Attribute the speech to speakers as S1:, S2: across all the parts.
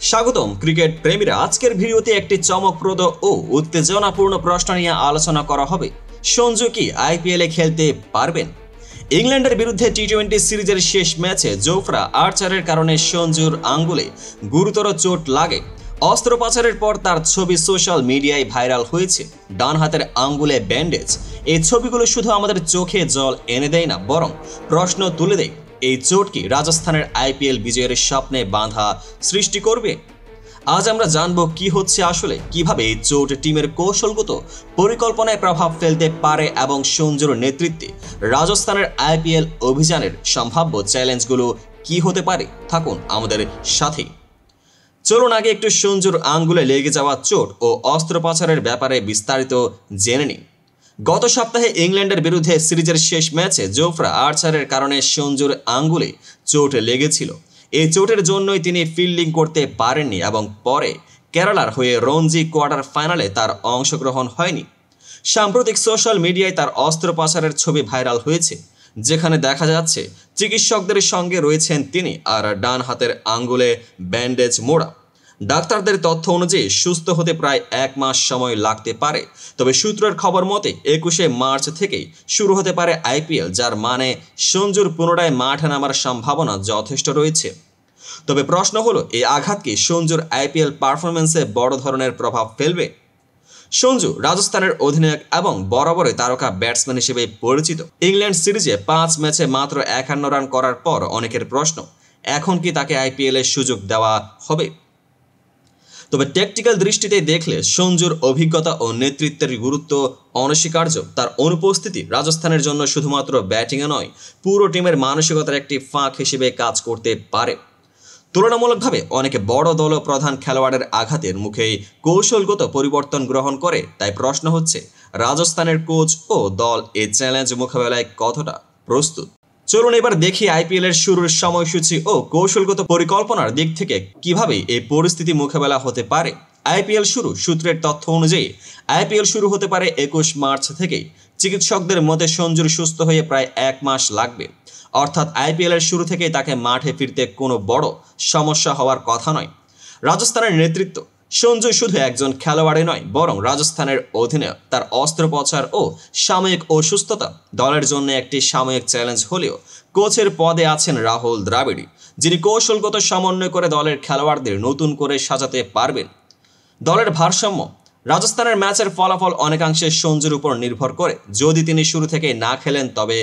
S1: স্বাগতম ক্রিকেট প্রেমীরা। আজকের ভিডিওতে একটি চমকপ্রদ ও উত্তেজনাপূর্ণ প্রশ্ন নিয়ে আলোচনা করা হবে। সঞ্জু কি আইপিএলে খেলতে পারবেন? ইংল্যান্ডের বিরুদ্ধে টি-20 সিরিজের শেষ ম্যাচে জোফরা আর্চারের কারণে সঞ্জুর আঙ্গুলে গুরুতর চোট লাগে। অস্ত্রোপচারের পর তার ছবি সোশ্যাল মিডিয়ায় ভাইরাল হয়েছে। ডান হাতের আঙ্গুলে ব্যান্ডেজ। এই ছবিগুলো শুধু আমাদের চোখে জল এনে দেয় না, বরং প্রশ্ন তুলে দেয়, এই চোট কি রাজস্থানের আইপিএল বিজয়ের স্বপ্নে বাধা সৃষ্টি করবে? আজ আমরা জানব কি হচ্ছে আসলে, কিভাবে এই চোট টিমের কৌশলগত পরিকল্পনায় প্রভাব ফেলতে পারে এবং সঞ্জুর নেতৃত্বে রাজস্থানের আইপিএল অভিযানের সম্ভাব্য চ্যালেঞ্জগুলো কি হতে পারে। থাকুন আমাদের সাথেই। চলুন আগে একটু সঞ্জুর আঙ্গুলে লেগে যাওয়া চোট ও অস্ত্রোপচারের ব্যাপারে বিস্তারিত জেনে নিন। গত সপ্তাহে ইংল্যান্ডের বিরুদ্ধে সিরিজের শেষ ম্যাচে জোফরা আর্চারের কারণে সঞ্জুর আঙ্গুলে চোট লেগেছিল। এই চোটের জন্যই তিনি ফিল্ডিং করতে পারেননি এবং পরে কেরালার হয়ে রঞ্জি কোয়ার্টার ফাইনালে তার অংশগ্রহণ হয়নি। সাম্প্রতিক সোশ্যাল মিডিয়ায় তার অস্ত্রোপচারের ছবি ভাইরাল হয়েছে, যেখানে দেখা যাচ্ছে চিকিৎসকদের সঙ্গে রয়েছেন তিনি আর ডান হাতের আঙ্গুলে ব্যান্ডেজ মোড়া। ডাক্তারদের তথ্য অনুযায়ী সুস্থ হতে প্রায় 1 মাস সময় লাগতে পারে। তবে সূত্রের খবর মতে 21শে মার্চ থেকেই শুরু হতে পারে আইপিএল, যার মানে সঞ্জুর পুনরায় মাঠে নামার সম্ভাবনা যথেষ্ট রয়েছে। তবে প্রশ্ন হলো, এই আঘাত কি সঞ্জুর আইপিএল পারফরমেন্সে বড় ধরনের প্রভাব ফেলবে? সঞ্জু রাজস্থানের অধিনায়ক এবং বরাবরই তারকা ব্যাটসম্যান হিসেবে পরিচিত। ইংল্যান্ড সিরিজে 5 ম্যাচে মাত্র 51 রান করার পর অনেকের প্রশ্ন, এখন কি তাকে আইপিএলের সুযোগ দেওয়া হবে? তবে ট্যাকটিক্যাল দৃষ্টিতে দেখলে সঞ্জুর অভিজ্ঞতা ও নেতৃত্বের গুরুত্ব অনস্বীকার্য। তার অনুপস্থিতি রাজস্থানের জন্য শুধুমাত্র ব্যাটিংয়ে নয়, পুরো টিমের মানসিকতার একটি ফাঁক হিসেবে কাজ করতে পারে। তুলনামূলকভাবে অনেক বড় দল ও প্রধান খেলোয়াড়ের আঘাতের মুখেই কৌশলগত পরিবর্তন গ্রহণ করে। তাই প্রশ্ন হচ্ছে, রাজস্থানের কোচ ও দল এই চ্যালেঞ্জ মোকাবেলায় কতটা প্রস্তুত? চলুন এবার দেখি আইপিএলের শুরুর সময়সূচি ও কৌশলগত পরিকল্পনার দিক থেকে কিভাবে এই পরিস্থিতি মোকাবেলা হতে পারে। আইপিএল শুরু সূত্রের তথ্য অনুযায়ী আইপিএল শুরু হতে পারে 21 মার্চ থেকেই। চিকিৎসকদের মতে সঞ্জুর সুস্থ হয়ে প্রায় 1 মাস লাগবে। অর্থাৎ আইপিএলের শুরু থেকেই তাকে মাঠে ফিরতে কোনো বড় সমস্যা হওয়ার কথা নয়। রাজস্থানের নেতৃত্ব, সঞ্জু শুধু একজন খেলোয়াড়ই নয়, বরং রাজস্থানের অধিনায়ক। তার অস্ত্রোপচার ও সাময়িক অসুস্থতা দলের জন্য একটি সাময়িক চ্যালেঞ্জ হলেও কোচের পদে আছেন রাহুল দ্রাবিড়, যিনি কৌশলগত সমন্বয় করে দলের খেলোয়াড়দের নতুন করে সাজাতে পারবেন। দলের ভারসাম্য, রাজস্থানের ম্যাচের ফলাফল অনেকাংশে সঞ্জুর উপর নির্ভর করে। যদি তিনি শুরু থেকে না খেলেন, তবে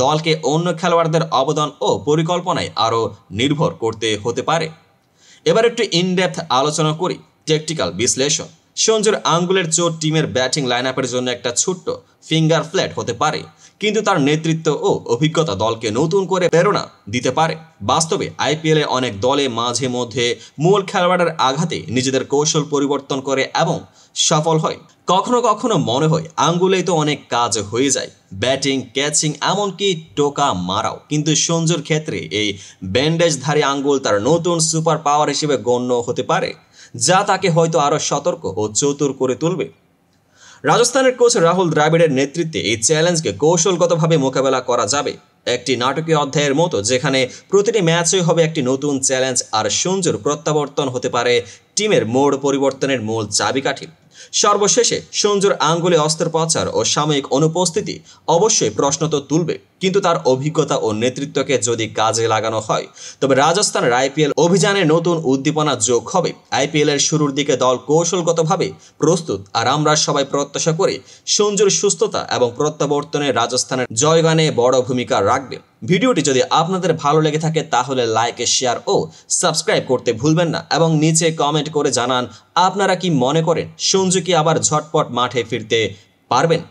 S1: দলকে অন্য খেলোয়াড়দের অবদান ও পরিকল্পনায় আরও নির্ভর করতে হতে পারে। এবার একটু ইনডেপথ আলোচনা করি। ট্যাকটিক্যাল বিশ্লেষণ, সঞ্জুর আঙ্গুলের চোট টিমের ব্যাটিং লাইনআপের জন্য একটা ছোট্ট ফিঙ্গার ফ্ল্যাট হতে পারে, কিন্তু তার নেতৃত্ব ও অভিজ্ঞতা দলকে নতুন করে প্রেরণা দিতে পারে। বাস্তবে আইপিএলে অনেক দলে মাঝে মধ্যে মূল খেলোয়াড়ের আঘাতে নিজেদের কৌশল পরিবর্তন করে এবং সফল হয়। কখনো কখনো মনে হয় আঙ্গুলেই তো অনেক কাজ হয়ে যায়, ব্যাটিং, ক্যাচিং, এমনকি টোকা মারাও। কিন্তু সঞ্জুর ক্ষেত্রে এই ব্যান্ডেজধারী আঙ্গুল তার নতুন সুপার পাওয়ার হিসেবে গণ্য হতে পারে, যা তাকে হয়তো আরও সতর্ক ও চতুর করে তুলবে। রাজস্থানের কোচ রাহুল দ্রাবিড়ের নেতৃত্বে এই চ্যালেঞ্জকে কৌশলগতভাবে মোকাবেলা করা যাবে, একটি নাটকীয় অধ্যায়ের মতো, যেখানে প্রতিটি ম্যাচই হবে একটি নতুন চ্যালেঞ্জ। আর সঞ্জুর প্রত্যাবর্তন হতে পারে টিমের মোড় পরিবর্তনের মূল চাবিকাঠি। সর্বশেষে সঞ্জুর আঙ্গুলে অস্ত্রোপচার ও সাময়িক অনুপস্থিতি অবশ্যই প্রশ্ন তো তুলবে, কিন্তু তার অভিজ্ঞতা ও নেতৃত্বকে যদি কাজে লাগানো হয়, তবে রাজস্থানের আইপিএল অভিযানে নতুন উদ্দীপনা যোগ হবে। আইপিএলের শুরুর দিকে দল কৌশলগতভাবে প্রস্তুত, আর আমরা সবাই প্রত্যাশা করি সঞ্জুর সুস্থতা এবং প্রত্যাবর্তনে রাজস্থানের জয়গানে বড় ভূমিকা রাখবে। ভিডিওটি যদি আপনাদের ভালো লেগে থাকে তাহলে লাইক, শেয়ার ও সাবস্ক্রাইব করতে ভুলবেন না, এবং নিচে কমেন্ট করে জানান আপনারা কি মনে করেন সঞ্জু কি আবার ঝটপট মাঠে ফিরতে পারবেন।